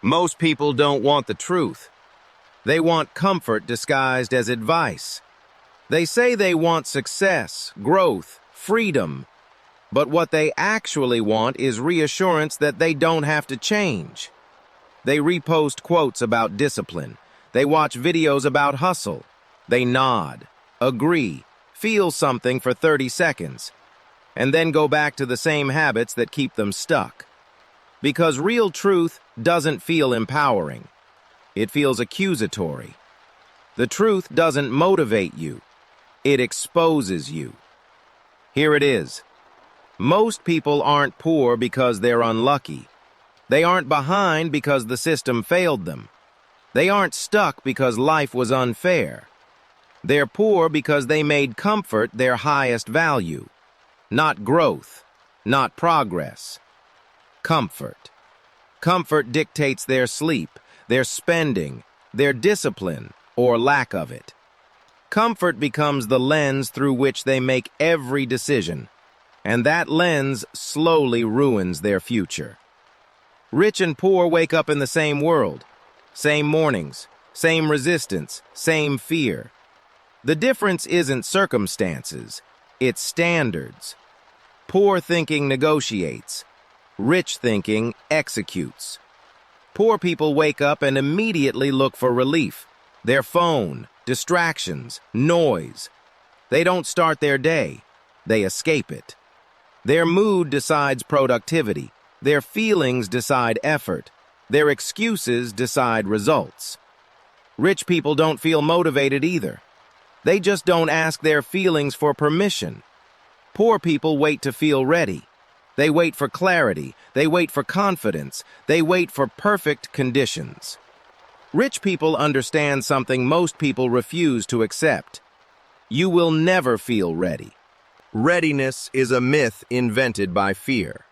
Most people don't want the truth. They want comfort disguised as advice. They say they want success, growth, freedom, but what they actually want is reassurance that they don't have to change. They repost quotes about discipline. They watch videos about hustle. They nod, agree, feel something for 30 seconds, and then go back to the same habits that keep them stuck. Because real truth doesn't feel empowering. It feels accusatory. The truth doesn't motivate you. It exposes you. Here it is. Most people aren't poor because they're unlucky. They aren't behind because the system failed them. They aren't stuck because life was unfair. They're poor because they made comfort their highest value. Not growth, not progress. Comfort. Comfort dictates their sleep, their spending, their discipline, or lack of it. Comfort becomes the lens through which they make every decision, and that lens slowly ruins their future. Rich and poor wake up in the same world, same mornings, same resistance, same fear. The difference isn't circumstances, it's standards. Poor thinking negotiates. Rich thinking executes. Poor people wake up and immediately look for relief. Their phone, distractions, noise. They don't start their day. They escape it. Their mood decides productivity. Their feelings decide effort. Their excuses decide results. Rich people don't feel motivated either. They just don't ask their feelings for permission. Poor people wait to feel ready. They wait for clarity. They wait for confidence. They wait for perfect conditions. Rich people understand something most people refuse to accept. You will never feel ready. Readiness is a myth invented by fear.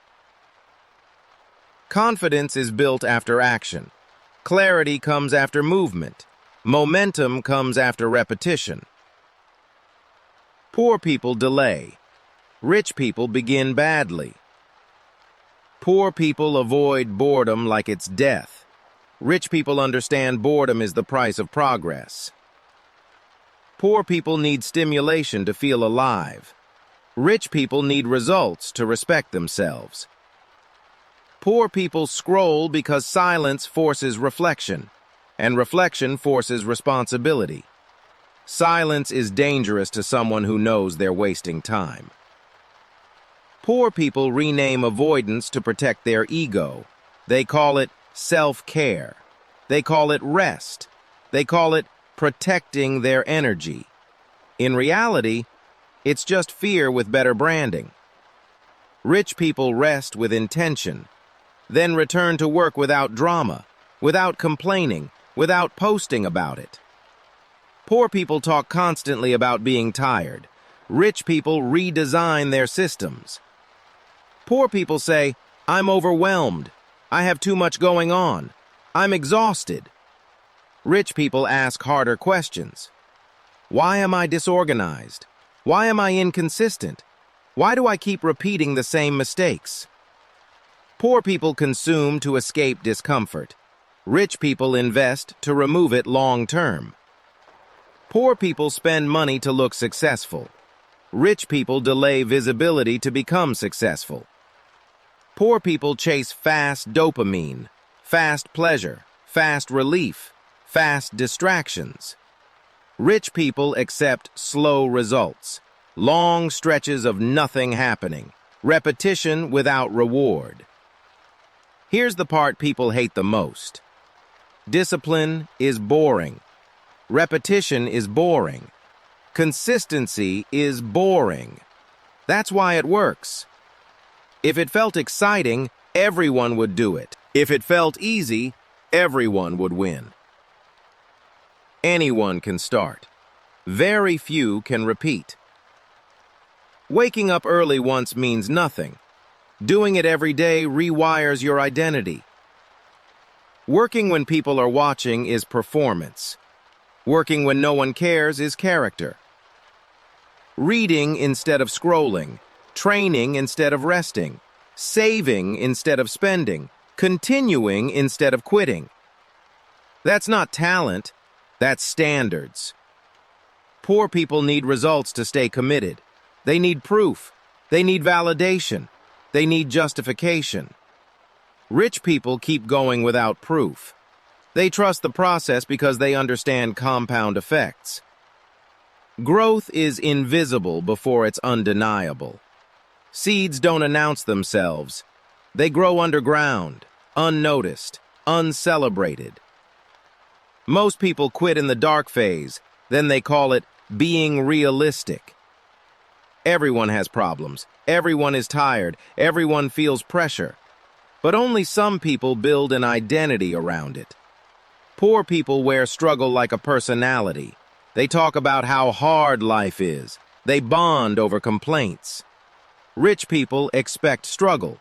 Confidence is built after action. Clarity comes after movement. Momentum comes after repetition. Poor people delay. Rich people begin badly. Poor people avoid boredom like it's death. Rich people understand boredom is the price of progress. Poor people need stimulation to feel alive. Rich people need results to respect themselves. Poor people scroll because silence forces reflection, and reflection forces responsibility. Silence is dangerous to someone who knows they're wasting time. Poor people rename avoidance to protect their ego. They call it self-care. They call it rest. They call it protecting their energy. In reality, it's just fear with better branding. Rich people rest with intention, then return to work without drama, without complaining, without posting about it. Poor people talk constantly about being tired. Rich people redesign their systems. Poor people say, "I'm overwhelmed. I have too much going on. I'm exhausted." Rich people ask harder questions. Why am I disorganized? Why am I inconsistent? Why do I keep repeating the same mistakes? Poor people consume to escape discomfort. Rich people invest to remove it long term. Poor people spend money to look successful. Rich people delay visibility to become successful. Poor people chase fast dopamine, fast pleasure, fast relief, fast distractions. Rich people accept slow results, long stretches of nothing happening, repetition without reward. Here's the part people hate the most. Discipline is boring. Repetition is boring. Consistency is boring. That's why it works. If it felt exciting, everyone would do it. If it felt easy, everyone would win. Anyone can start. Very few can repeat. Waking up early once means nothing. Doing it every day rewires your identity. Working when people are watching is performance. Working when no one cares is character. Reading instead of scrolling. Training instead of resting. Saving instead of spending. continuing instead of quitting. That's not talent, that's standards. Poor people need results to stay committed. They need proof. They need validation. They need justification. Rich people keep going without proof. They trust the process because they understand compound effects. Growth is invisible before it's undeniable. Seeds don't announce themselves. They grow underground, unnoticed, uncelebrated. Most people quit in the dark phase, then they call it being realistic. Everyone has problems. Everyone is tired. Everyone feels pressure. But only some people build an identity around it. Poor people wear struggle like a personality. They talk about how hard life is. They bond over complaints. Rich people expect struggle.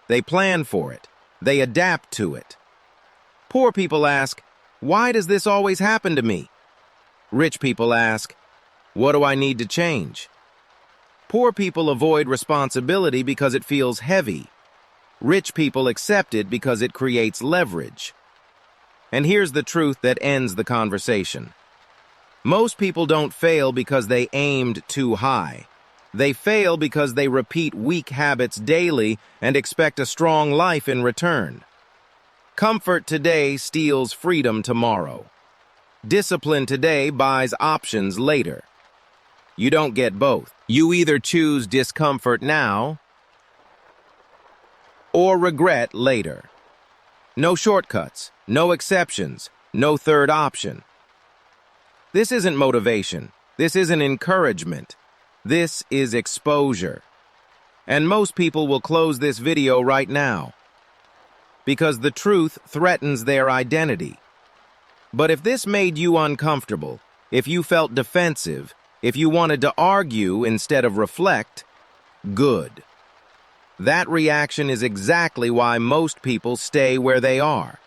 They plan for it. They adapt to it. Poor people ask, "Why does this always happen to me?" Rich people ask, "What do I need to change?" Poor people avoid responsibility because it feels heavy. Rich people accept it because it creates leverage. And here's the truth that ends the conversation. Most people don't fail because they aimed too high. They fail because they repeat weak habits daily and expect a strong life in return. Comfort today steals freedom tomorrow. Discipline today buys options later. You don't get both. You either choose discomfort now or regret later. No shortcuts, no exceptions, no third option. This isn't motivation. This isn't encouragement. This is exposure. And most people will close this video right now because the truth threatens their identity. But if this made you uncomfortable, if you felt defensive, if you wanted to argue instead of reflect, good. That reaction is exactly why most people stay where they are.